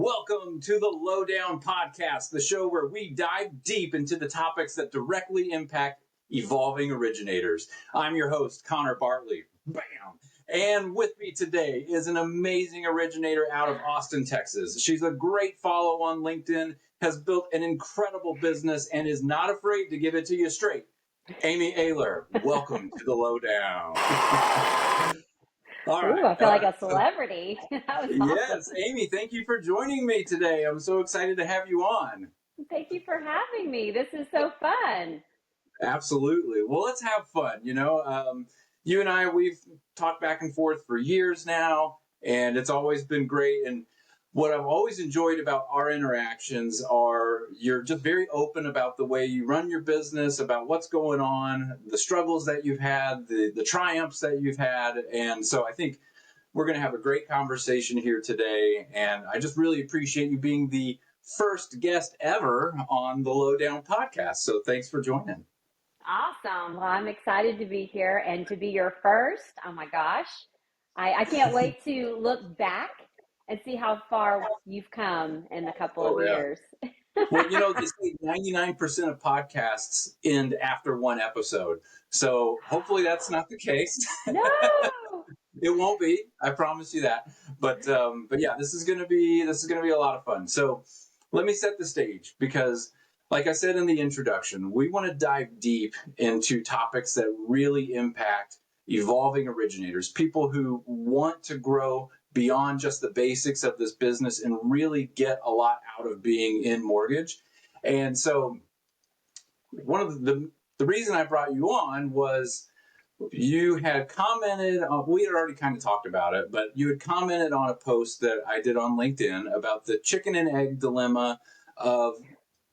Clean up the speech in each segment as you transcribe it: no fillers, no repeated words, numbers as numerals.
Welcome to the Lowdown podcast, the show where we dive deep into the topics that directly impact evolving originators. I'm your host, Connor Bartley. Bam! And with me today is an amazing originator out of Austin, Texas. She's a great follow on LinkedIn, has built an incredible business, and is not afraid to give it to you straight. Amy Oehler, welcome to the Lowdown. All right. I feel like a celebrity. That was yes, awesome. Amy, thank you for joining me today. I'm so excited to have you on. Thank you for having me. This is so fun. Absolutely. Well, let's have fun. You and I, we've talked back and forth for years now, and it's always been great. And what I've always enjoyed about our interactions are you're just very open about the way you run your business, about what's going on, the struggles that you've had, the triumphs that you've had. And so I think we're going to have a great conversation here today. And I just really appreciate you being the first guest ever on the Lowdown podcast. So thanks for joining. Awesome. Well, I'm excited to be here and to be your first. Oh my gosh. I can't wait to look back and see how far you've come in a couple of years. Well, they say 99% of podcasts end after one episode. So hopefully that's not the case. No. It won't be. I promise you that. But yeah, this is gonna be a lot of fun. So let me set the stage because, like I said in the introduction, we want to dive deep into topics that really impact evolving originators, people who want to grow beyond just the basics of this business and really get a lot out of being in mortgage. And so one of the reason I brought you on was you had commented on, we had already kind of talked about it, but you had commented on a post that I did on LinkedIn about the chicken and egg dilemma of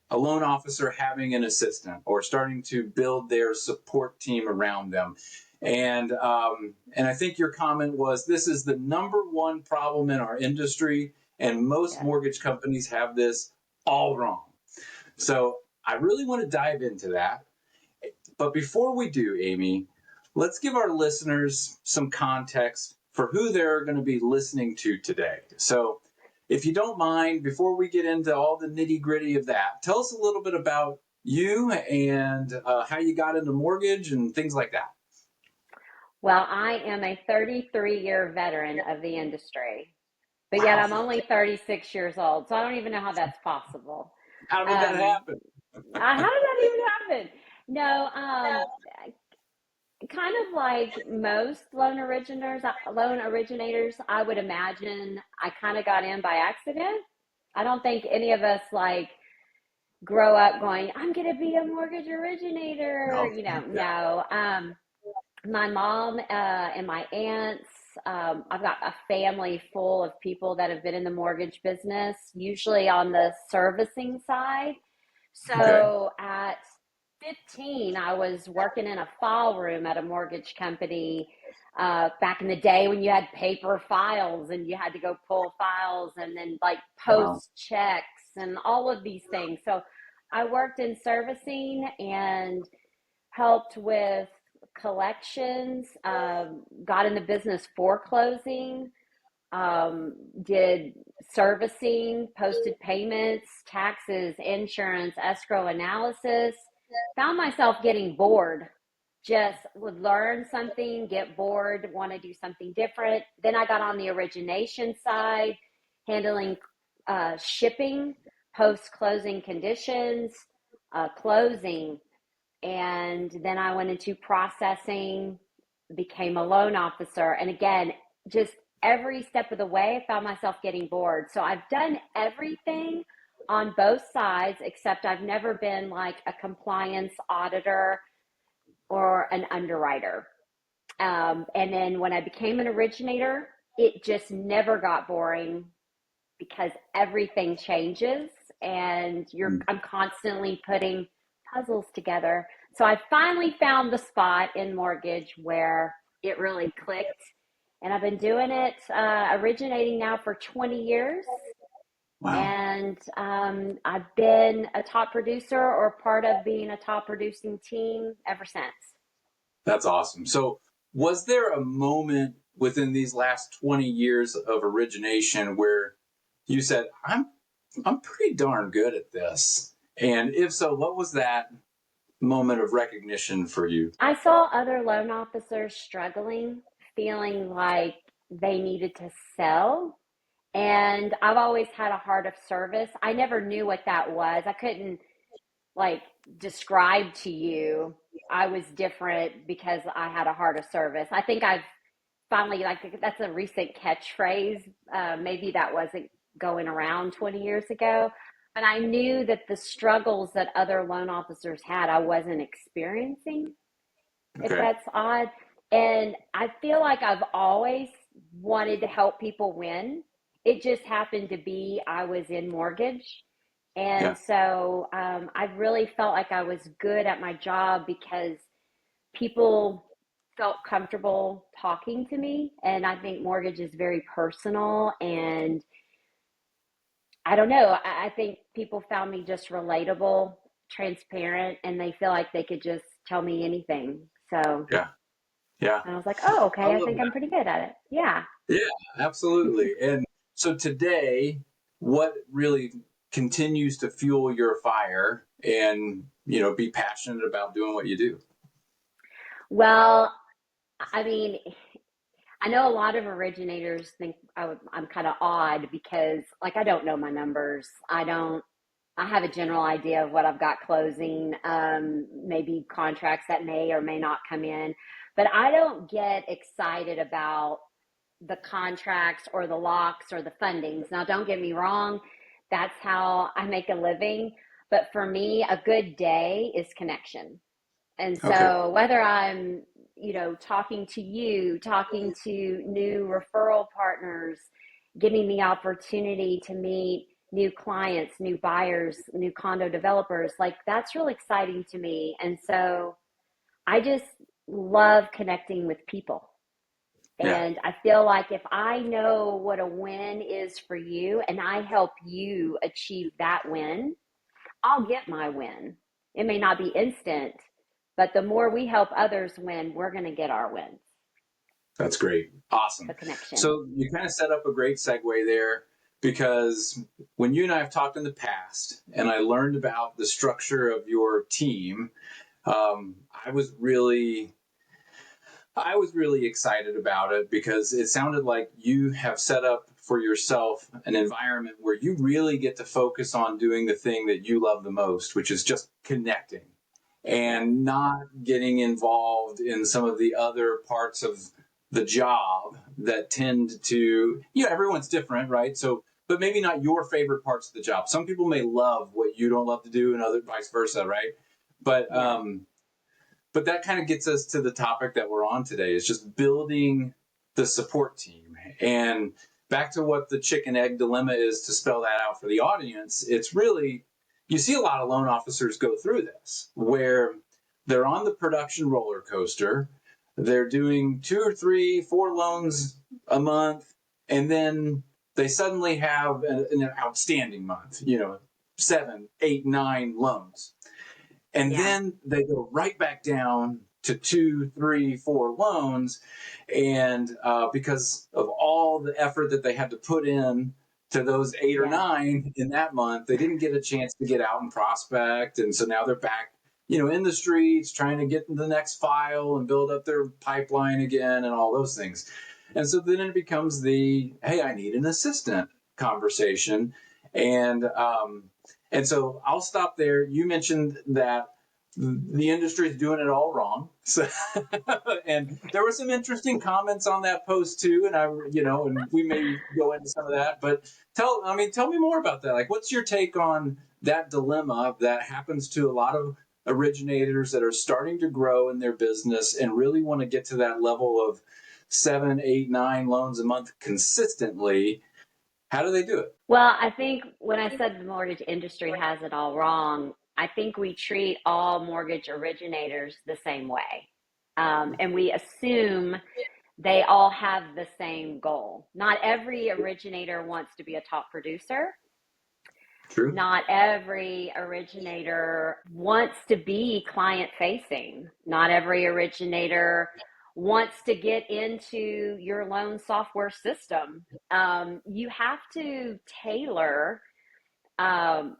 a loan officer having an assistant or starting to build their support team around them. And I think your comment was, this is the number one problem in our industry, and most mortgage companies have this all wrong. So I really want to dive into that. But before we do, Amy, let's give our listeners some context for who they're going to be listening to today. So if you don't mind, before we get into all the nitty-gritty of that, tell us a little bit about you and how you got into mortgage and things like that. Well, I am a 33-year veteran of the industry, but yet I'm only 36 years old, so I don't even know how that's possible. How did that happen? How did that even happen? No, kind of like most loan originators, I would imagine I kind of got in by accident. I don't think any of us grow up going, I'm going to be a mortgage originator. No. My mom and my aunts, I've got a family full of people that have been in the mortgage business, usually on the servicing side. So at 15, I was working in a file room at a mortgage company back in the day when you had paper files and you had to go pull files and then post checks and all of these things. So I worked in servicing and helped with collections, got in the business foreclosing, did servicing, posted payments, taxes, insurance, escrow analysis. Found myself getting bored. Just would learn something, get bored, want to do something different. Then I got on the origination side, handling shipping, post-closing conditions, closing. And then I went into processing, became a loan officer. And again, just every step of the way, I found myself getting bored. So I've done everything on both sides, except I've never been like a compliance auditor or an underwriter. And then when I became an originator, it just never got boring because everything changes and I'm constantly putting puzzles together. So I finally found the spot in mortgage where it really clicked. And I've been doing it, originating now for 20 years. Wow. And I've been a top producer or part of being a top producing team ever since. That's awesome. So was there a moment within these last 20 years of origination where you said, I'm pretty darn good at this? And if so, what was that moment of recognition for you? I saw other loan officers struggling, feeling like they needed to sell. And I've always had a heart of service. I never knew what that was. I couldn't like describe to you I was different because I had a heart of service. I think I've finally, like, that's a recent catchphrase. Maybe that wasn't going around 20 years ago, but I knew that the struggles that other loan officers had, I wasn't experiencing, if Okay. that's odd. And I feel like I've always wanted to help people win. It just happened to be I was in mortgage. And Yeah. so I really felt like I was good at my job because people felt comfortable talking to me. And I think mortgage is very personal. And I don't know, I think people found me just relatable, transparent, and they feel like they could just tell me anything. So Yeah. Yeah. and I was like, oh, I okay, I love think I'm that. pretty good at it. Yeah. Yeah, absolutely. And so today, what really continues to fuel your fire and, be passionate about doing what you do? Well, I mean, I know a lot of originators think I'm kind of odd because, like, I don't know my numbers. I have a general idea of what I've got closing, maybe contracts that may or may not come in, but I don't get excited about the contracts or the locks or the fundings. Now, don't get me wrong, that's how I make a living. But for me, a good day is connection. And Okay. so whether I'm, talking to you, talking to new referral partners, getting the opportunity to meet new clients, new buyers, new condo developers, like that's real exciting to me. And so I just love connecting with people. Yeah, And I feel like if I know what a win is for you and I help you achieve that win, I'll get my win. It may not be instant, but the more we help others win, we're going to get our wins. that's great. The Awesome. connection. So you kind of set up a great segue there because when you and I have talked in the past and I learned about the structure of your team, um, I was really I was really excited about it because it sounded like you have set up for yourself an environment where you really get to focus on doing the thing that you love the most, which is just connecting Yes. and not getting involved in some of the other parts of the job that tend to, everyone's different, right? So, but maybe not your favorite parts of the job. Some people may love what you don't love to do and other vice versa, right? But Yes. but that kind of gets us to the topic that we're on today is just building the support team. And back to what the chicken egg dilemma is, to spell that out for the audience, it's really, you see a lot of loan officers go through this where they're on the production roller coaster, they're doing 2 or 3, 4 loans a month, and then they suddenly have an outstanding month, 7, 8, 9 loans, and Yeah. then they go right back down to 2, 3, 4 loans. And because of all the effort that they had to put in to those eight or Yes. nine in that month, they didn't get a chance to get out and prospect. And so now they're back, in the streets trying to get the next file and build up their pipeline again and all those things. And so then it becomes the, hey, I need an assistant conversation. And and so I'll stop there. You mentioned that the industry is doing it all wrong. So, and there were some interesting comments on that post too. And and we may go into some of that, but tell me more about that. Like, what's your take on that dilemma that happens to a lot of originators that are starting to grow in their business and really want to get to that level of 7, 8, 9 loans a month consistently? How do they do it? Well, I think when I said the mortgage industry has it all wrong, I think we treat all mortgage originators the same way. And we assume they all have the same goal. Not every originator wants to be a top producer. True. Not every originator wants to be client facing. Not every originator wants to get into your loan software system. You have to tailor um,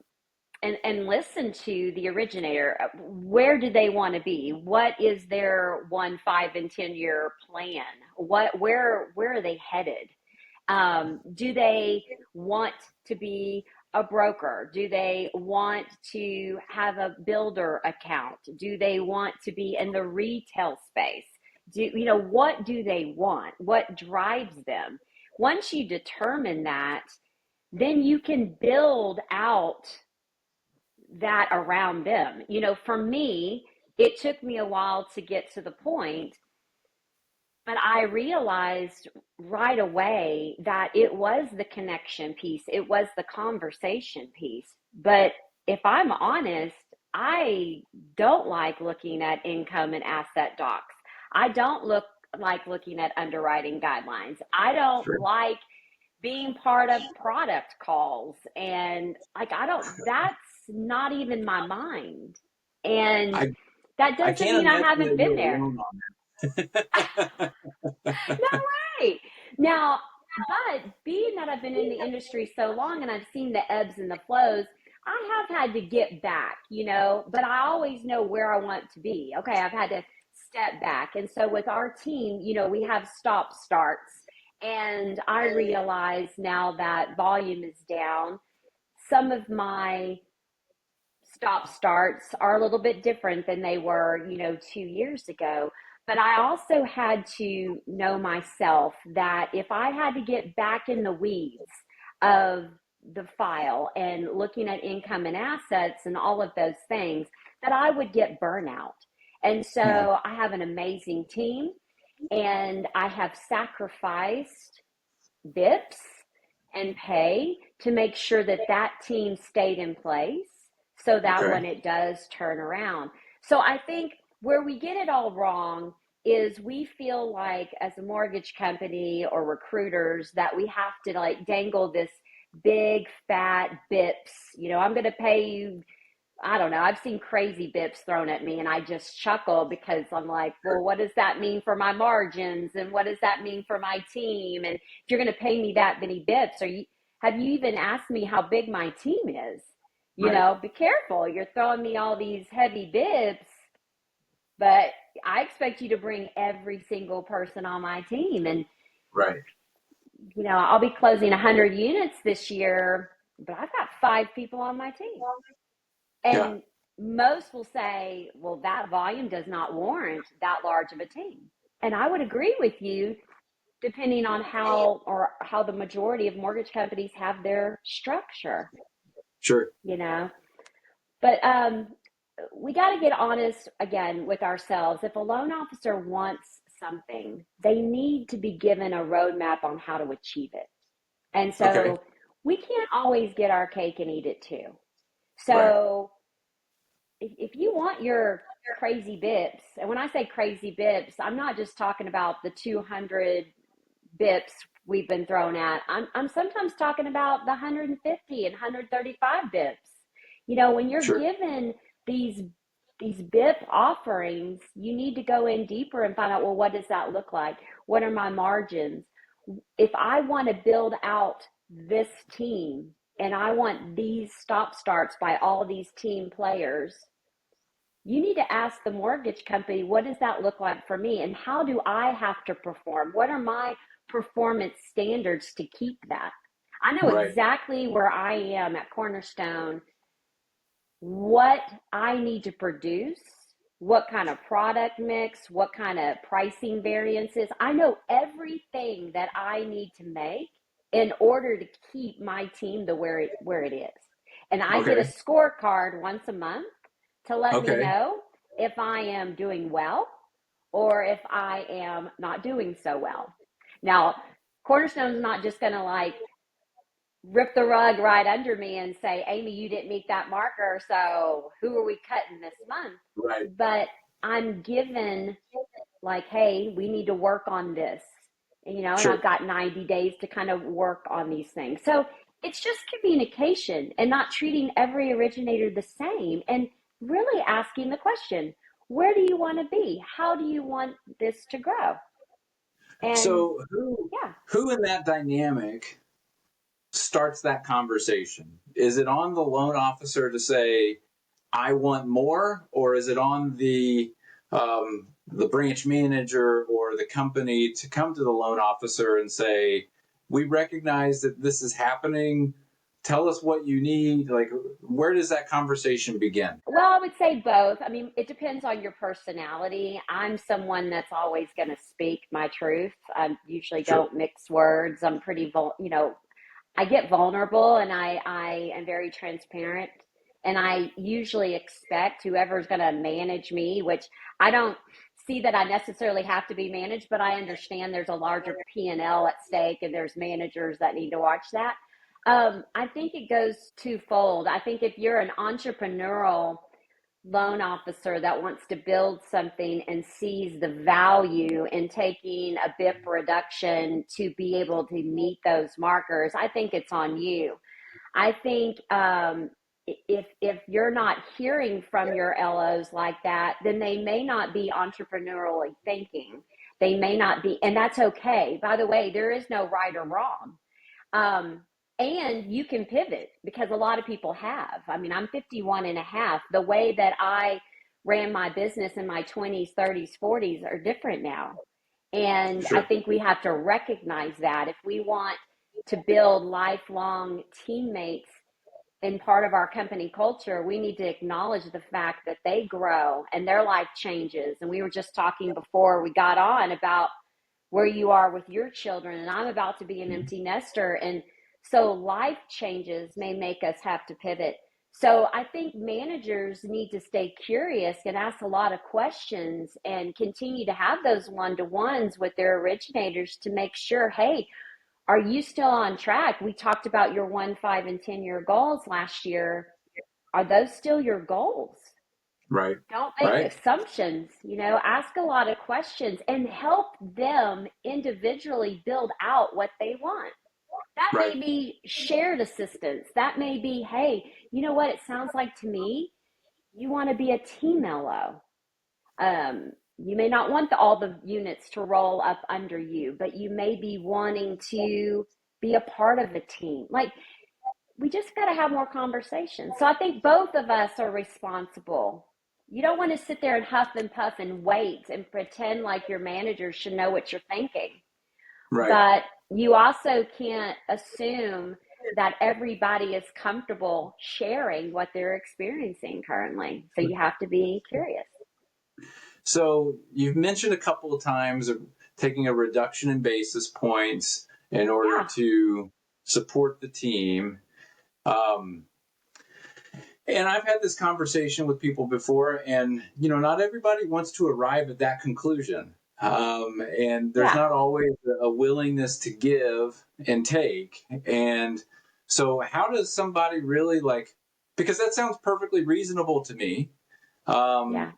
and listen to the originator. Where do they want to be? What is their 1, 5, and 10-year plan? Where are they headed? Do they want to be a broker? Do they want to have a builder account? Do they want to be in the retail space? What do they want? What drives them? Once you determine that, then you can build out that around them. For me, it took me a while to get to the point, but I realized right away that it was the connection piece, it was the conversation piece. But if I'm honest, I don't like looking at income and asset docs. I don't like looking at underwriting guidelines. I don't Sure. like being part of product calls, and like that's not even my mind. And I that I doesn't can't mean I imagine haven't that been you're there. alone on that. No way. Now, but being that I've been in the industry so long and I've seen the ebbs and the flows, I have had to get back, but I always know where I want to be. Okay, I've had to step back. And so with our team, we have stop starts. And I realize now that volume is down. Some of my stop starts are a little bit different than they were, 2 years ago. But I also had to know myself that if I had to get back in the weeds of the file and looking at income and assets and all of those things, that I would get burnout. And Mhm. so I have an amazing team, and I have sacrificed bips and pay to make sure that that team stayed in place so that Okay. when it does turn around. So I think where we get it all wrong is we feel like as a mortgage company or recruiters that we have to like dangle this big fat bips. I'm going to pay you, I don't know. I've seen crazy bips thrown at me and I just chuckle because I'm like, well, what does that mean for my margins? And what does that mean for my team? And if you're going to pay me that many bips, have you even asked me how big my team is? Right. Be careful. You're throwing me all these heavy bips, but I expect you to bring every single person on my team. And, Right. I'll be closing 100 units this year, but I've got 5 people on my team. Yeah. And most will say, well, that volume does not warrant that large of a team. And I would agree with you, depending on how the majority of mortgage companies have their structure, Sure. you know. But we got to get honest again with ourselves. If a loan officer wants something, they need to be given a roadmap on how to achieve it. And Okay. so we can't always get our cake and eat it too. Right. So if you want your crazy bips, and when I say crazy bips, I'm not just talking about the 200 bips we've been thrown at. I'm sometimes talking about the 150 and 135 bips. When you're Sure. given these bip offerings, you need to go in deeper and find out, well, what does that look like? What are my margins? If I want to build out this team and I want these stop starts by all these team players, you need to ask the mortgage company, what does that look like for me? And how do I have to perform? What are my performance standards to keep that? I know Right. exactly where I am at Cornerstone, what I need to produce, what kind of product mix, what kind of pricing variances. I know everything that I need to make in order to keep my team to where it is. And I get a Okay. scorecard once a month to let me Okay. know if I am doing well or if I am not doing so well. Now, Cornerstone's not just going to like rip the rug right under me and say, Amy, you didn't meet that marker, so who are we cutting this month? Right. But I'm given like, hey, we need to work on this, and I've Sure. got 90 days to kind of work on these things. So it's just communication and not treating every originator the same and really asking the question, where do you want to be? How do you want this to grow? And So yeah, who in that dynamic starts that conversation? Is it on the loan officer to say, "I want more," or is it on the branch manager or the company to come to the loan officer and say, "We recognize that this is happening. Tell us what you need." Like, where does that conversation begin? well, I would say both. I mean, it depends on your personality. I'm someone that's always going to speak my truth. I usually Sure, don't mix words. I'm pretty, I get vulnerable and I am very transparent. And I usually expect whoever's going to manage me, which I don't see that I necessarily have to be managed, but I understand there's a larger P&L at stake and there's managers that need to watch that. I think it goes twofold. I think if you're an entrepreneurial loan officer that wants to build something and sees the value in taking a BIP reduction to be able to meet those markers, I think it's on you. I think if you're not hearing from your LOs like that, then they may not be entrepreneurially thinking. They may not be, and that's okay. By the way, there is no right or wrong. Um, and you can pivot because a lot of people have. I mean, I'm 51 and a half. The way that I ran my business in my 20s, 30s, 40s are different now. And I sure, think we have to recognize that if we want to build lifelong teammates in part of our company culture, we need to acknowledge the fact that they grow and their life changes. And we were just talking before we got on about where you are with your children, and I'm about to be an empty nester. And so life changes may make us have to pivot. So I think managers need to stay curious and ask a lot of questions and continue to have those one-to-ones with their originators to make sure, hey, are you still on track? We talked about your 1, 5, and 10-year goals last year. Are those still your goals? right, Don't make right, assumptions, ask a lot of questions and help them individually build out what they want. That right, may be shared assistance. That may be, hey, you know what? It sounds like to me, you want to be a team LO. You may not want all the units to roll up under you, but you may be wanting to be a part of a team. Like, we just got to have more conversations. So I think both of us are responsible. You don't want to sit there and huff and puff and wait and pretend like your manager should know what you're thinking. right. But you also can't assume that everybody is comfortable sharing what they're experiencing currently. So you have to be curious. So you've mentioned a couple of times of taking a reduction in basis points in order Yeah. to support the team. Um, and I've had this conversation with people before, and not everybody wants to arrive at that conclusion. And there's Yeah. not always a willingness to give and take. And so, how does somebody really because that sounds perfectly reasonable to me. Yeah. Um,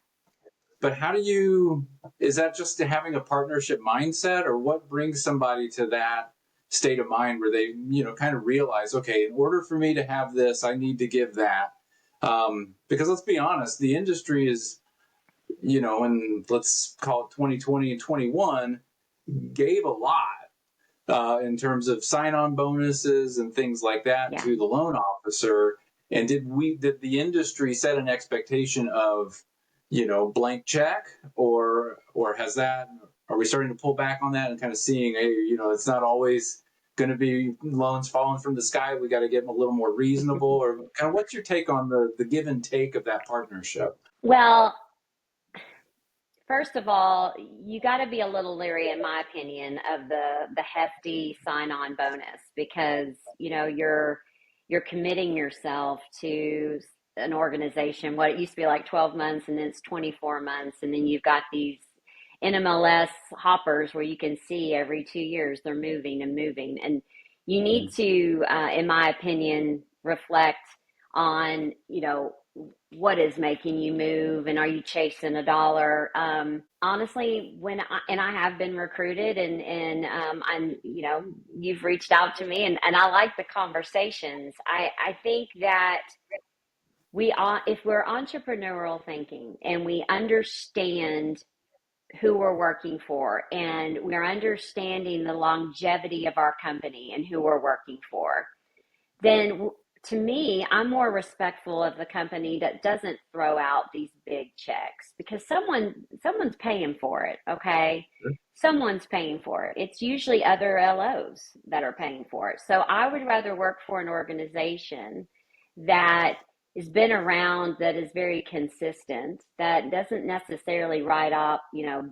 but how do you, is that just having a partnership mindset, or what brings somebody to that state of mind where they, kind of realize, okay, in order for me to have this, I need to give that. Because let's be honest, the industry is, and let's call it 2020 and 21, gave a lot in terms of sign-on bonuses and things like that Yeah. to the loan officer. And did the industry set an expectation of, blank check, or has that, are we starting to pull back on that and kind of seeing, hey, it's not always going to be loans falling from the sky. We got to get them a little more reasonable, or kind of what's your take on the give and take of that partnership? Well, first of all, you got to be a little leery, in my opinion, of the hefty sign-on bonus because you're committing yourself to an organization. What it used to be like 12 months, and then it's 24 months, and then you've got these NMLS hoppers where you can see every 2 years they're moving and moving, and you need to, in my opinion, reflect on what is making you move and are you chasing a dollar. Honestly, and I have been recruited, and I'm, you've reached out to me, and I like the conversations. I think that if we're entrepreneurial thinking and we understand who we're working for and we're understanding the longevity of our company and who we're working for, then to me, I'm more respectful of the company that doesn't throw out these big checks because someone's paying for it, okay? Someone's paying for it. It's usually other LOs that are paying for it. So I would rather work for an organization that has been around, that is very consistent, that doesn't necessarily write off,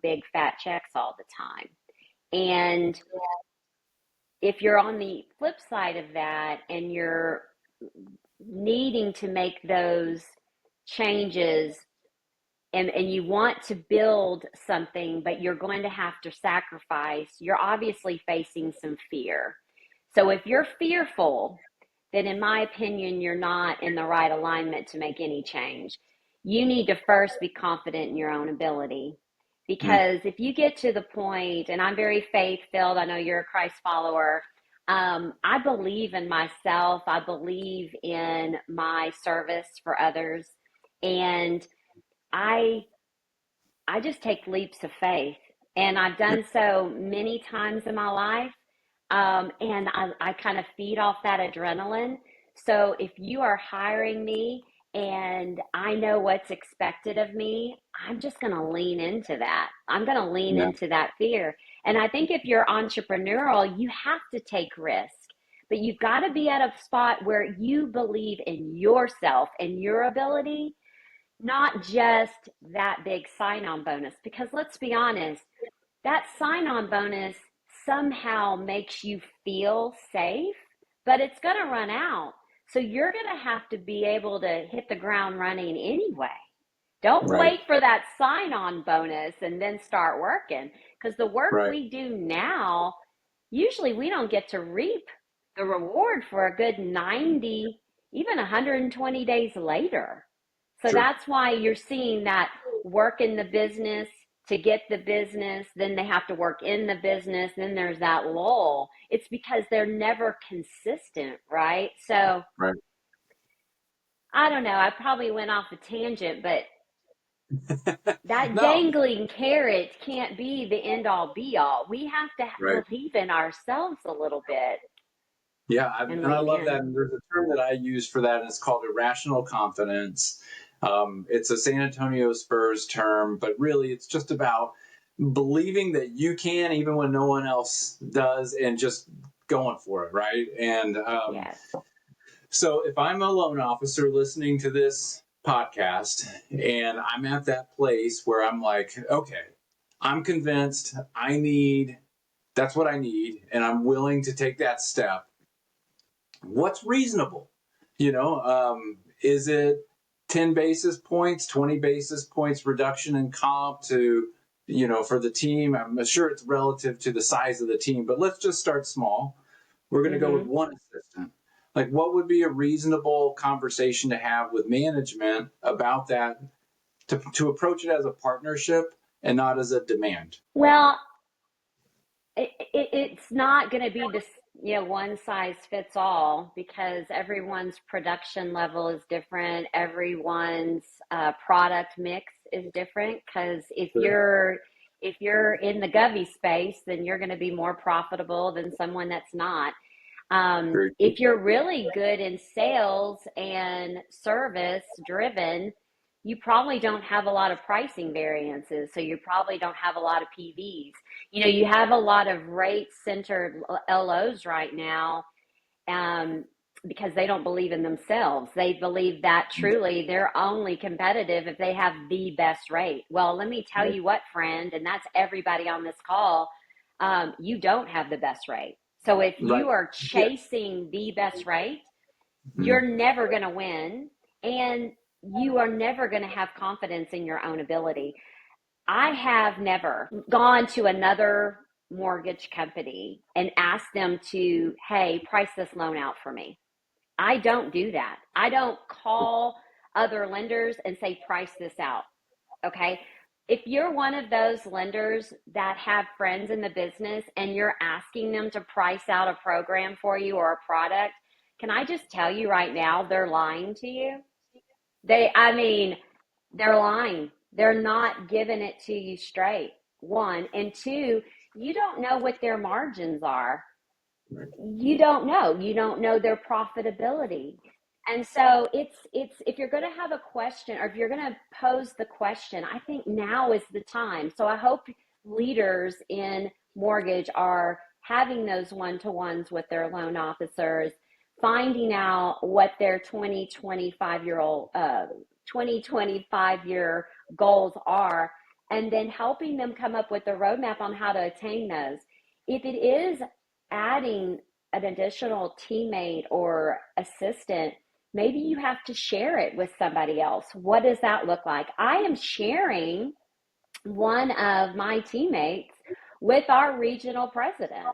big fat checks all the time. And if you're on the flip side of that and you're needing to make those changes and you want to build something, but you're going to have to sacrifice, you're obviously facing some fear. So if you're fearful, then in my opinion, you're not in the right alignment to make any change. You need to first be confident in your own ability. Mm. Because if you get to the point, and I'm very faith filled, I know you're a Christ follower. I believe in myself. I believe in my service for others. And I I just take leaps of faith, and I've Yeah. done so many times in my life. And I kind of feed off that adrenaline. So if you are hiring me and I know what's expected of me, I'm just going to lean into that. I'm going to lean Yeah. into that fear. And I think if you're entrepreneurial, you have to take risk, but you've got to be at a spot where you believe in yourself and your ability, not just that big sign on bonus. Because let's be honest, that sign on bonus somehow makes you feel safe, but it's going to run out. So you're going to have to be able to hit the ground running anyway. Don't Right. wait for that sign on bonus and then start working, because the work Right. we do now, usually we don't get to reap the reward for a good 90, even 120 days later. So True. that's why you're seeing that work in the business to get the business, then they have to work in the business, then there's that lull. It's because they're never consistent, right? So Right. I don't know. I probably went off a tangent, but that No. dangling carrot can't be the end all be all. We have to Right. believe in ourselves a little bit Yeah, and and I lean love that. in. And there's a term that I use for that, and it's called irrational confidence. It's a San Antonio Spurs term, but really, it's just about believing that you can, even when no one else does, and just going for it, right? And Yes. so, if I'm a loan officer listening to this podcast, and I'm at that place where I'm like, okay, I'm convinced that's what I need, and I'm willing to take that step. What's reasonable? Is it 10 basis points, 20 basis points reduction in comp to, for the team? I'm sure it's relative to the size of the team, but let's just start small. We're going to go with Mm-hmm. one assistant. Like, what would be a reasonable conversation to have with management about that, to approach it as a partnership and not as a demand? Well, it's not going to be this, one size fits all, because everyone's production level is different. Everyone's product mix is different. Because Sure. if you're in the Govy space, then you're going to be more profitable than someone that's not. Very If you're really good in sales and service driven, you probably don't have a lot of pricing variances. So you probably don't have a lot of PVs. You have a lot of rate centered LOs right now, um, because they don't believe in themselves. They believe that truly they're only competitive if they have the best rate. Well, let me tell right. you what, friend, and that's everybody on this call, you don't have the best rate. So if Right. you are Yeah. chasing the best rate, you're Mhm. never going to win, and you are never going to have confidence in your own ability. I have never gone to another mortgage company and asked them to, hey, price this loan out for me. I don't do that. I don't call other lenders and say, price this out. Okay. If you're one of those lenders that have friends in the business and you're asking them to price out a program for you or a product, can I just tell you right now, they're lying to you? I mean, they're lying. They're not giving it to you straight. One. And two, you don't know what their margins are. Right. You don't know. You don't know their profitability. And so it's if you're going to have a question, or if you're going to pose the question, I think now is the time. So I hope leaders in mortgage are having those one-to-ones with their loan officers, finding out what their 2025 year goals are, and then helping them come up with a roadmap on how to attain those. If it is adding an additional teammate or assistant, maybe you have to share it with somebody else. What does that look like? I am sharing one of my teammates with our regional president.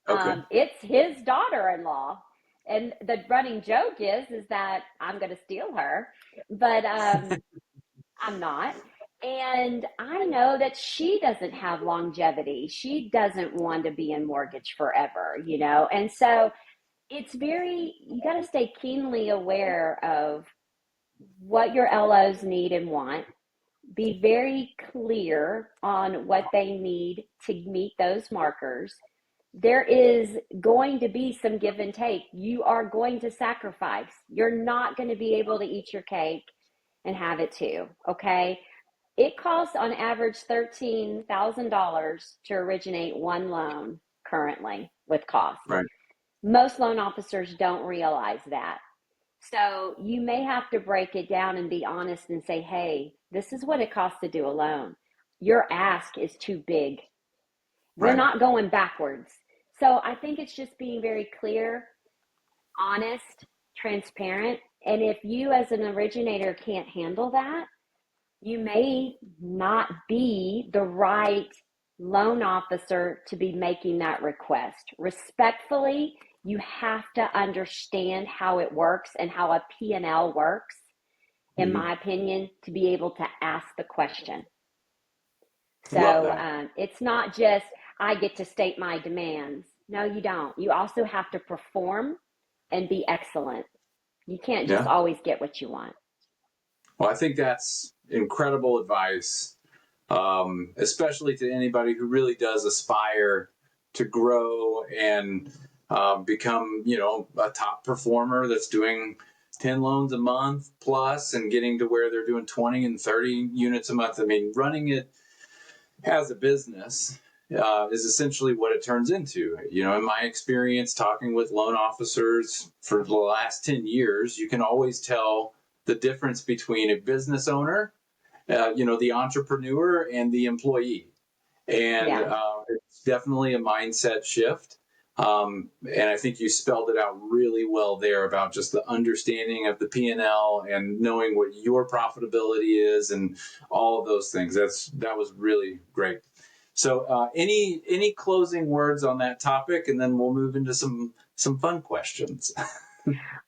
Okay. It's his daughter-in-law. And the running joke is that I'm going to steal her, but I'm not. And I know that she doesn't have longevity. She doesn't want to be in mortgage forever, you know? And so you got to stay keenly aware of what your LOs need and want. Be very clear on what they need to meet those markers. There is going to be some give and take. You are going to sacrifice. You're not going to be able to eat your cake and have it too, okay? It costs on average $13,000 to originate one loan currently with costs. Right. Most loan officers don't realize that. So you may have to break it down and be honest and say, hey, this is what it costs to do a loan. Your ask is too big. We're Right. not going backwards. So I think it's just being very clear, honest, transparent. And if you as an originator can't handle that, you may not be the right loan officer to be making that request. Respectfully, you have to understand how it works and how a P&L works, in Mm-hmm. my opinion, to be able to ask the question. Love So that. it's not just, I get to state my demands. No, you don't. You also have to perform and be excellent. You can't just Yeah. always get what you want. Well, I think that's incredible advice, especially to anybody who really does aspire to grow and become, a top performer that's doing 10 loans a month plus and getting to where they're doing 20 and 30 units a month. I mean, running it as a business is essentially what it turns into. In my experience talking with loan officers for the last 10 years, you can always tell the difference between a business owner, the entrepreneur, and the employee. And Yeah. it's definitely a mindset shift. And I think you spelled it out really well there about just the understanding of the P&L and knowing what your profitability is and all of those things. That was really great. So any closing words on that topic, and then we'll move into some fun questions.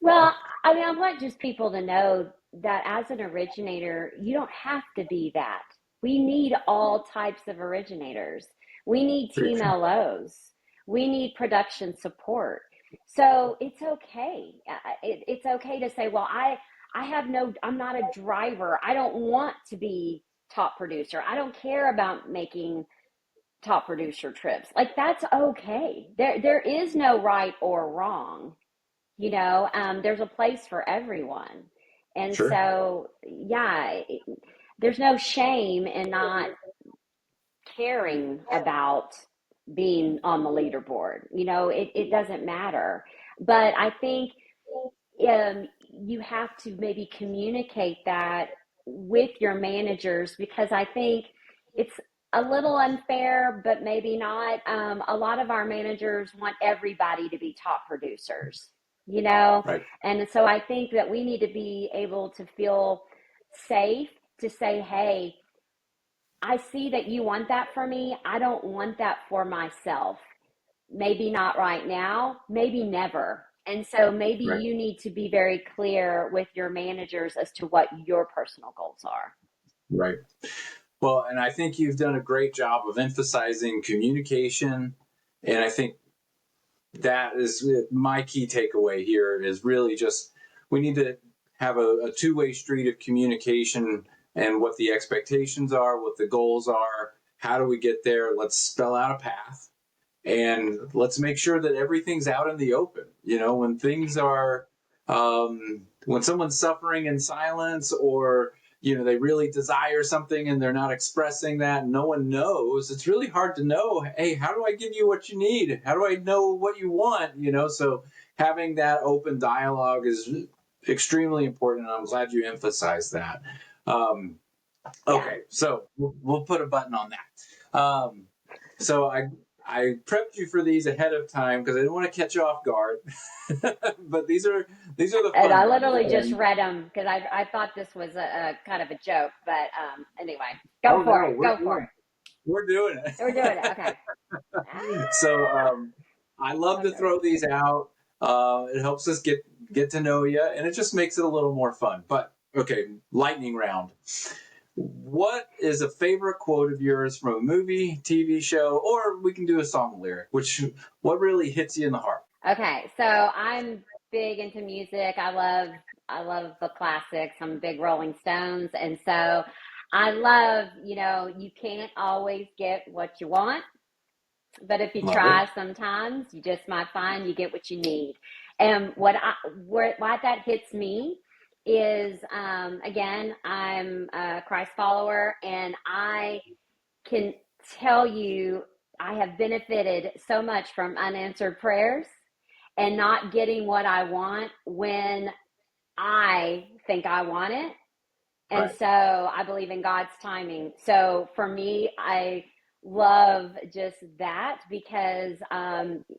Well, I mean, I want just people to know that as an originator, you don't have to be that. We need all types of originators. We need team LOs. We need production support. So it's okay. It's okay to say, well, I'm not a driver. I don't want to be top producer. I don't care about making top producer trips. Like that's okay. There is no right or wrong. There's a place for everyone. And Sure. so, yeah, there's no shame in not caring about being on the leaderboard. It doesn't matter. But I think you have to maybe communicate that with your managers, because I think it's a little unfair, but maybe not. A lot of our managers want everybody to be top producers, you know? Right. And so I think that we need to be able to feel safe to say, hey, I see that you want that for me. I don't want that for myself. Maybe not right now, maybe never. And so maybe Right. you need to be very clear with your managers as to what your personal goals are. Right. Well, and I think you've done a great job of emphasizing communication. And I think that is my key takeaway here is really just we need to have a two-way street of communication and what the expectations are, what the goals are, how do we get there? Let's spell out a path. And let's make sure that everything's out in the open. When things are, when someone's suffering in silence, or they really desire something and they're not expressing that, and no one knows, it's really hard to know, hey, how do I give you what you need? How do I know what you want? So having that open dialogue is extremely important, and I'm glad you emphasized that. Okay, so we'll put a button on that. So I prepped you for these ahead of time because I didn't want to catch you off guard. But these are the fun And I ones. literally just read them because I thought this was a kind of a joke. But anyway, go for no, it. Go for it. We're doing it. We're doing it. Okay. So I love to throw these out. It helps us get to know you, and it just makes it a little more fun. But okay, lightning round. What is a favorite quote of yours from a movie, TV show, or we can do a song lyric? What really hits you in the heart? Okay, so I'm big into music. I love the classics. I'm a big Rolling Stones, and so I love, you can't always get what you want, but if you Love it. try sometimes, you just might find you get what you need. And why that hits me is, again, I'm a Christ follower, and I can tell you I have benefited so much from unanswered prayers and not getting what I want when I think I want it. And Right. so I believe in God's timing. So for me, I love just that because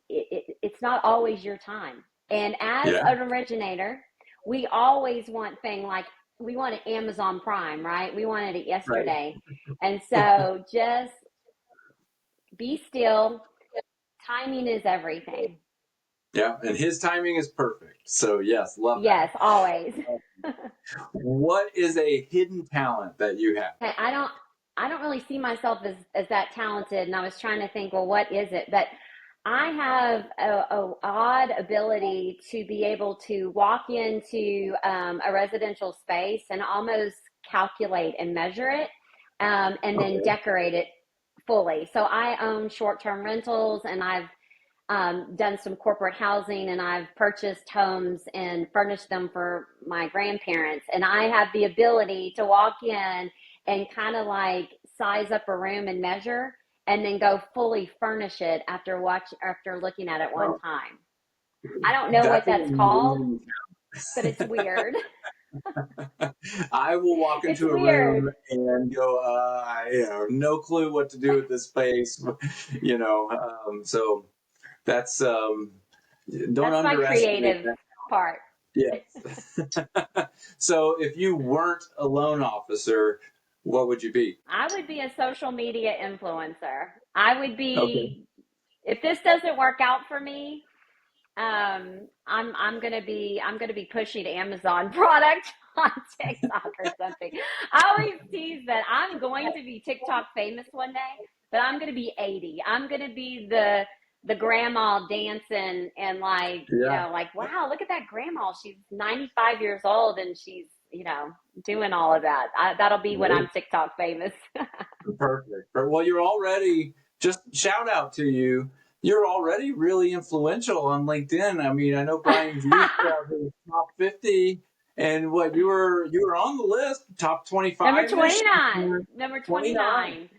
it's not always your time. And as Yeah. an originator, we always want we want an Amazon Prime, right? We wanted it Right. yesterday. And so just be still. Timing is everything. Yeah. And his timing is perfect. So yes, love that. Yes, always. What is a hidden talent that you have? Okay, I don't really see myself as that talented, and I was trying to think, well, what is it? But I have a odd ability to be able to walk into a residential space and almost calculate and measure it, and then Okay. decorate it fully. So I own short-term rentals, and I've done some corporate housing, and I've purchased homes and furnished them for my grandparents. And I have the ability to walk in and kind of like size up a room and measure, and then go fully furnish it after looking at it one Oh, time. I don't know what that's an that's called, amazing but it's weird. talent. I will walk It's into a room weird. and go, no clue what to do with this space. So that's don't That's my underestimate creative that. part. Yes. So if you weren't a loan officer, what would you be? I would be a social media influencer. I would Okay. be, if this doesn't work out for me, I'm gonna be pushing Amazon product on TikTok or something. I always tease that I'm going to be TikTok famous one day, but I'm gonna be 80. I'm gonna be the grandma dancing and Yeah. like, wow, look at that grandma. She's 95 years old and she's, doing all of that. That'll be when I'm TikTok famous. Perfect. Well, you're already, just shout out to you. You're already really influential on LinkedIn. I mean, I know Brian Views put out his top 50, and what you were on the list, top Number 25 ish, 29. Number 29. 29. Yes.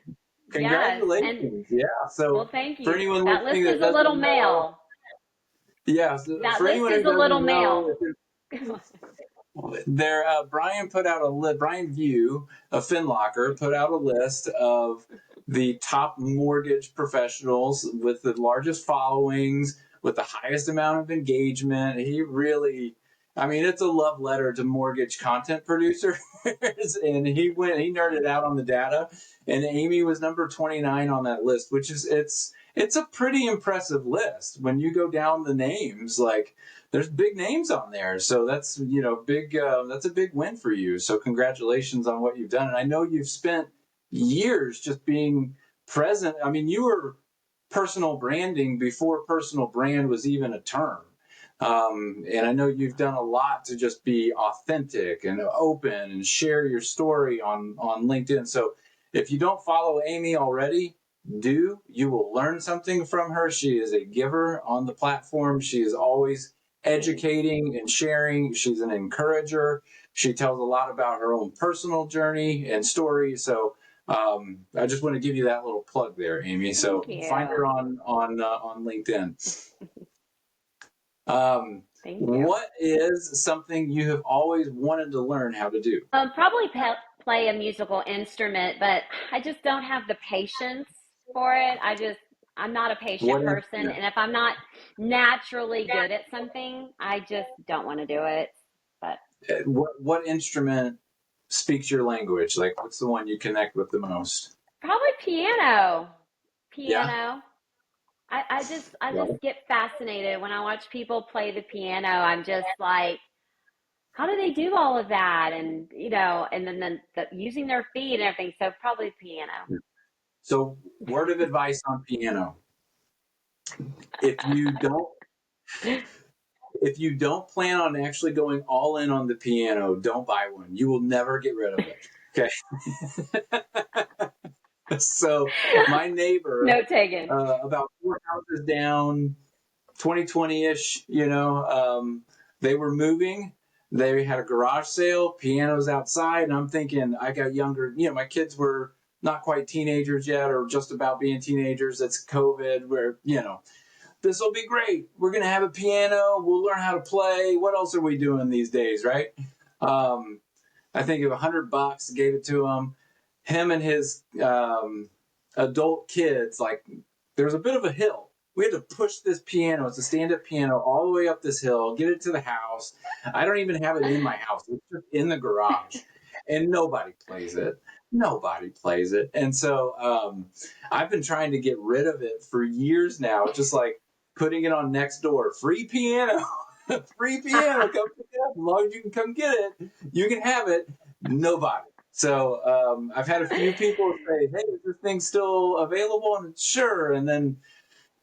And Congratulations. Yeah. well, So thank for you. anyone That listening list that is a little doesn't know, male. yeah, so That for list anyone who is a little doesn't know, male. there, Brian put out a list. Brian View of FinLocker put out a list of the top mortgage professionals with the largest followings, with the highest amount of engagement. He really, I mean, it's a love letter to mortgage content producers. And he nerded out on the data. And Amy was number 29 on that list, which is it's a pretty impressive list when you go down the names. Like, there's big names on there, so that's big. That's a big win for you. So congratulations on what you've done. And I know you've spent years just being present. I mean, you were personal branding before personal brand was even a term. And I know you've done a lot to just be authentic and open and share your story on LinkedIn. So if you don't follow Amy already, do. You will learn something from her. She is a giver on the platform. She is always Thanks. educating and sharing. She's an encourager. She tells a lot about her own personal journey and story. So I just want to give you that little plug there, Amy. Thank So find you. her on LinkedIn. Um, Thank you. what is something you have always wanted to learn how to do? Probably play a musical instrument, but I just don't have the patience for it. I'm not a patient What person, instrument? and if I'm not naturally good at something, I just don't want to do it. But What instrument speaks your language? Like, what's the one you connect with the most? probably piano. Yeah. Piano. I just Well, get fascinated when I watch people play the piano. I'm just like, how do they do all of that? And and then using their feet and everything. So probably piano. so word of advice on piano: if you don't if you don't plan on actually going all in on the piano, don't buy one. You will never get rid of it. Okay. So my neighbor, Note taken. about four houses down, 2020-ish, they were moving. They had a garage sale, pianos outside, and I'm thinking, I got younger, my kids were not quite teenagers yet or just about being teenagers. That's COVID where, this will be great. We're going to have a piano. We'll learn how to play. What else are we doing these days, right? Um, I think of $100, gave it to him. Him and his adult kids, like, there's a bit of a hill. We had to push this piano. It's a stand-up piano all the way up this hill, get it to the house. I don't even have it in my house. It's just in the garage, and nobody plays it. Nobody plays it, and so I've been trying to get rid of it for years now. Just like putting it on Nextdoor, free piano, free piano. Come pick it up. As long as you can come get it, you can have it. Nobody. So I've had a few people say, "Hey, is this thing still available?" And sure, and then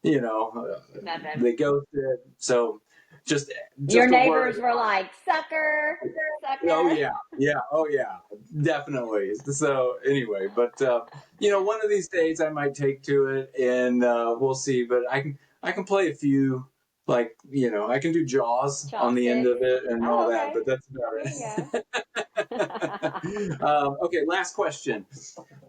you know Nothing. they go through it. So just Your just a word of neighbors were advice. like, sucker, Oh sucker. yeah, yeah, oh yeah, definitely. So anyway, but one of these days I might take to it, and we'll see. But I can play a few, like I can do Jaws on the end Chopsticks. of it and all Oh, that. okay. But that's There you go. about it. Okay, last question,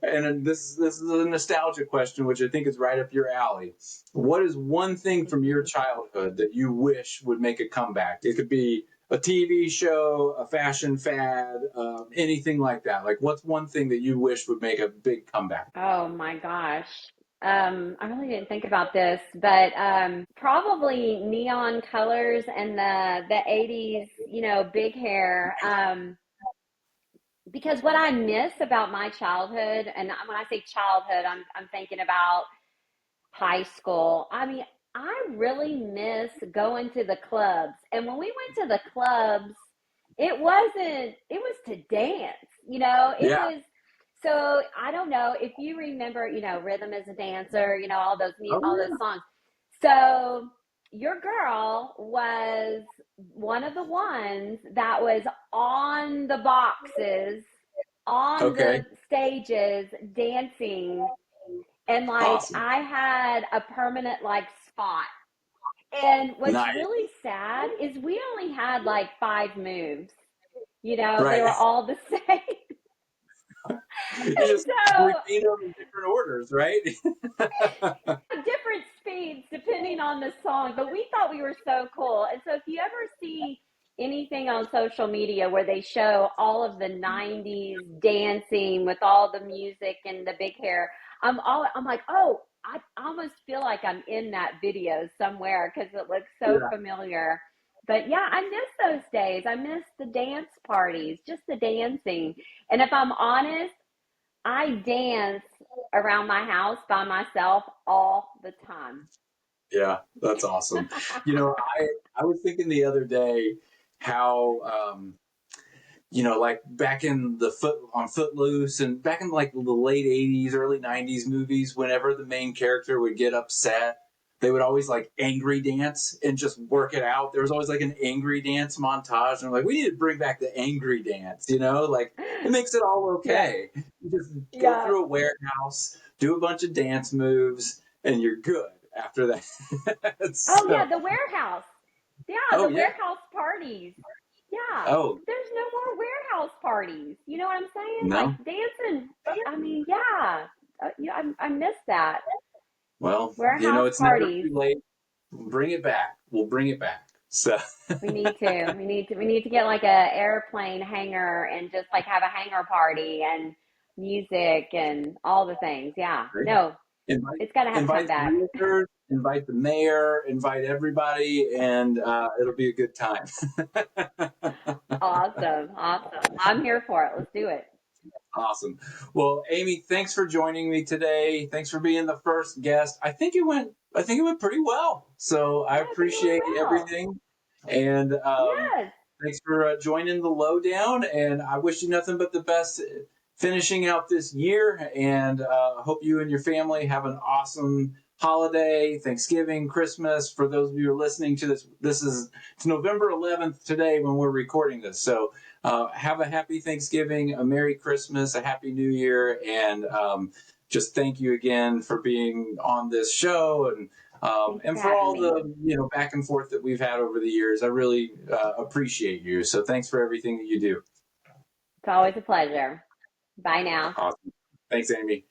and this is a nostalgia question, which I think is right up your alley. What is one thing from your childhood that you wish would make a comeback? It could be a TV show, a fashion fad, anything like that. Like, what's one thing that you wish would make a big comeback? Oh my gosh. I really didn't think about this, but probably neon colors and the 80s, big hair. Because what I miss about my childhood, and when I say childhood, I'm thinking about high school. I mean, I really miss going to the clubs. And when we went to the clubs, it was to dance, it Yeah. was, so I don't know if you remember, Rhythm is a Dancer, Oh all those yeah. songs. So your girl was one of the ones that was on the boxes, on Okay. the stages, dancing, and like Awesome. I had a permanent like spot. And what's Nice. really sad is we only had like five moves. They Right. were all the same. You just So repeat them in different orders, right? different speeds depending on the song, but we thought we were so cool. And so if you ever see anything on social media where they show all of the 90s dancing with all the music and the big hair, I'm like, "Oh, I almost feel like I'm in that video somewhere because it looks so Yeah. familiar." But yeah, I miss those days. I miss the dance parties, just the dancing. And if I'm honest, I dance around my house by myself all the time. Yeah. That's awesome. I was thinking the other day how like back in the Footloose and back in like the late 80s, early 90s movies, whenever the main character would get upset, they would always like angry dance and just work it out. There was always like an angry dance montage. And I'm like, we need to bring back the angry dance, like it makes it all Yeah. okay. You just go Yeah. through a warehouse, do a bunch of dance moves, and you're good after that. Oh yeah, So, the warehouse. Yeah, oh the yeah. warehouse parties. Yeah, Oh, there's no more warehouse parties. You know what I'm saying? Like no. dancing. I mean, yeah. Yeah, I miss that. Well, Warehouse it's never parties. too late. Bring it back. We'll bring it back. So, We need to. We need to get like a airplane hangar and just like have a hangar party and music and all the things. Yeah. No, invite it's got to have to come invite back. the realtors, invite the mayor, invite everybody, and it'll be a good time. Awesome. Awesome. I'm here for it. Let's do it. Awesome. Well, Amy, thanks for joining me today. Thanks for being the first guest. I think it went pretty well. So I Yeah, I think it went appreciate well. everything. And Yes. thanks for joining the Lowdown. And I wish you nothing but the best finishing out this year. And hope you and your family have an awesome holiday, Thanksgiving, Christmas. For those of you who are listening to this, it's November 11th today when we're recording this. So have a happy Thanksgiving, a Merry Christmas, a Happy New Year, and just thank you again for being on this show Thanks and for for having all me. the back and forth that we've had over the years. I really appreciate you. So thanks for everything that you do. It's always a pleasure. Bye now. Awesome. Thanks, Amy.